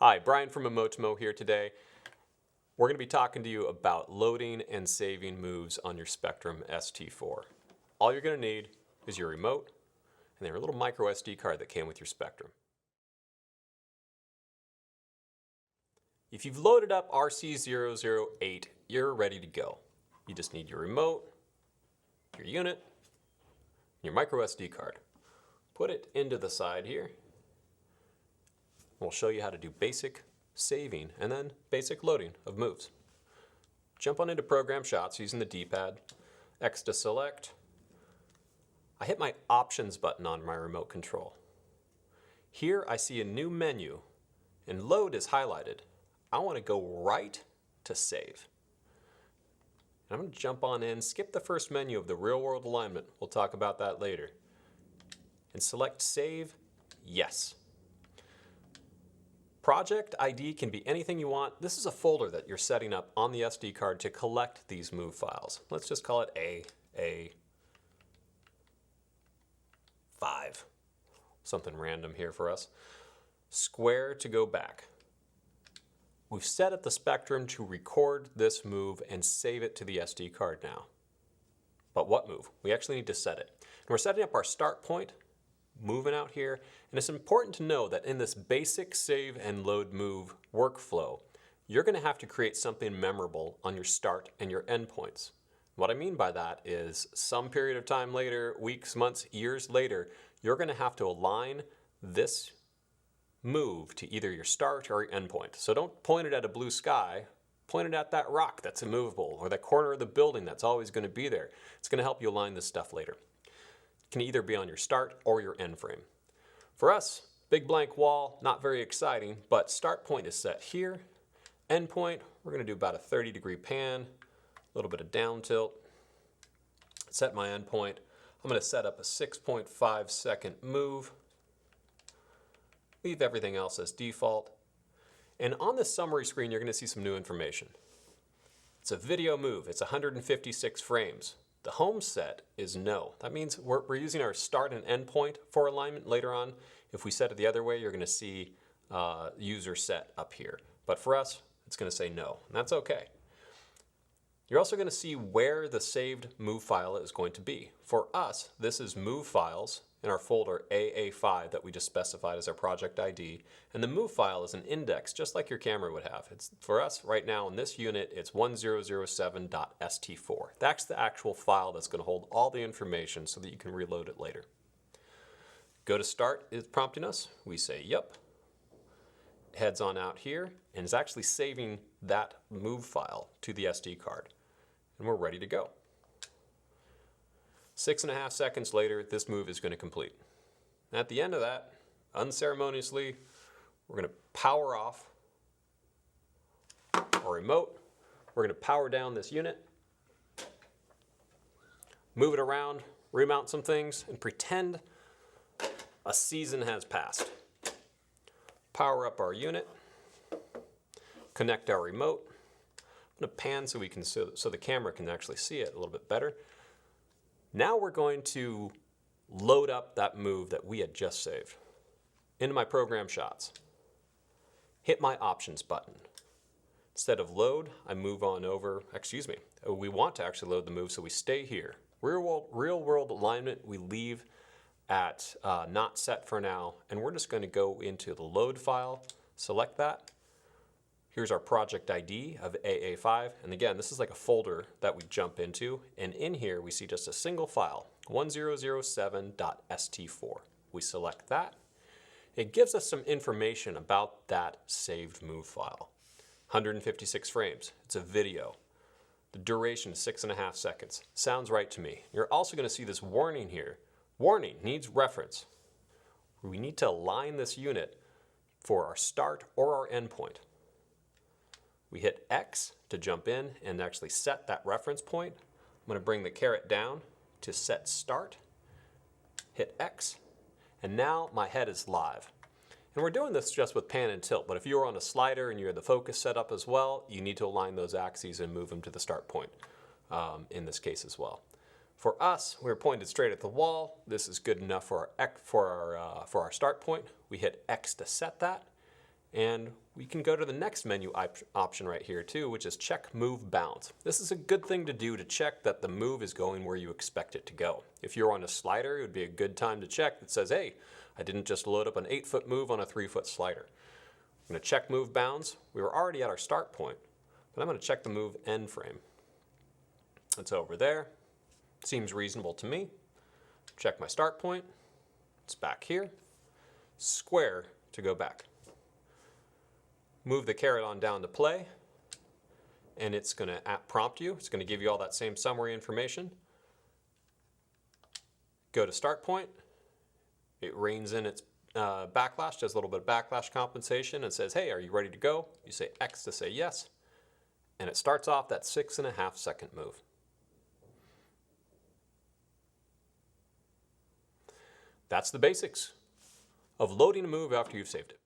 Hi, Brian from eMotimo here today. We're going to be talking to you about loading and saving moves on your Spectrum ST4. All you're going to need is your remote and their little micro SD card that came with your Spectrum. If you've loaded up RC008, you're ready to go. You just need your remote, your unit, and your micro SD card. Put it into the side here. We'll show you how to do basic saving and then basic loading of moves. Jump on into program shots using the D-pad, X to select. I hit my options button on my remote control. Here I see a new menu and load is highlighted. I want to go right to save. And I'm going to jump on in, skip the first menu of the real world alignment. We'll talk about that later. And select save, yes. Project ID can be anything you want. This is a folder that you're setting up on the SD card to collect these move files. Let's just call it A5. Something random here for us. Square to go back. We've set up the Spectrum to record this move and save it to the SD card now. But what move? We actually need to set it. And we're setting up our start point, moving out here, and it's important to know that in this basic save and load move workflow, you're going to have to create something memorable on your start and your end points. What I mean by that is some period of time later, weeks, months, years later, you're going to have to align this move to either your start or your end point. So don't point it at a blue sky, point it at that rock that's immovable or that corner of the building that's always going to be there. It's going to help you align this stuff later. Can either be on your start or your end frame. For us, big blank wall, not very exciting, but start point is set here. End point, we're going to do about a 30-degree pan, a little bit of down tilt. Set my end point. I'm going to set up a 6.5 second move. Leave everything else as default. And on the summary screen, you're going to see some new information. It's a video move. It's 156 frames. The home set is no. That means we're using our start and end point for alignment later on. If we set it the other way, you're going to see user set up here. But for us, it's going to say no, and that's okay. You're also going to see where the saved move file is going to be. For us, this is move files in our folder AA5 that we just specified as our project ID. And the move file is an index, just like your camera would have. It's, for us, right now in this unit, it's 1007.st4. That's the actual file that's going to hold all the information so that you can reload it later. Go to start is prompting us. We say, yep. Heads on out here, and it's actually saving that move file to the SD card. And we're ready to go. 6.5 seconds later, this move is going to complete. At the end of that, unceremoniously, we're going to power off our remote. We're going to power down this unit, move it around, remount some things, and pretend a season has passed. Power up our unit, connect our remote. I'm going to pan so the camera can actually see it a little bit better. Now we're going to load up that move that we had just saved into my program shots. Hit my options button. Instead of load, I move on over, we want to actually load the move, so we stay here. Real world alignment, we leave at not set for now, and we're just going to go into the load file, select that. Here's our project ID of AA5, and again, this is like a folder that we jump into, and in here we see just a single file, 1007.st4. We select that. It gives us some information about that saved move file. 156 frames, it's a video. The duration is 6.5 seconds. Sounds right to me. You're also going to see this warning here. Warning, needs reference. We need to align this unit for our start or our end point. We hit X to jump in and actually set that reference point. I'm going to bring the caret down to set start, hit X, and now my head is live. And we're doing this just with pan and tilt, but if you were on a slider and you had the focus set up as well, you need to align those axes and move them to the start point in this case as well. For us, we're pointed straight at the wall. This is good enough for our start point. We hit X to set that, And we can go to the next menu option right here too, which is check move bounds. This is a good thing to do to check that the move is going where you expect it to go. If you're on a slider, it would be a good time to check that says, hey, I didn't just load up an 8-foot move on a 3-foot slider. I'm going to check move bounds. We were already at our start point, but I'm going to check the move end frame. It's over there. Seems reasonable to me. Check my start point. It's back here. Square to go back. Move the caret on down to play, and it's going to prompt you. It's going to give you all that same summary information. Go to start point. It reins in its backlash, does a little bit of backlash compensation, and says, hey, are you ready to go? You say X to say yes, and it starts off that 6.5 second move. That's the basics of loading a move after you've saved it.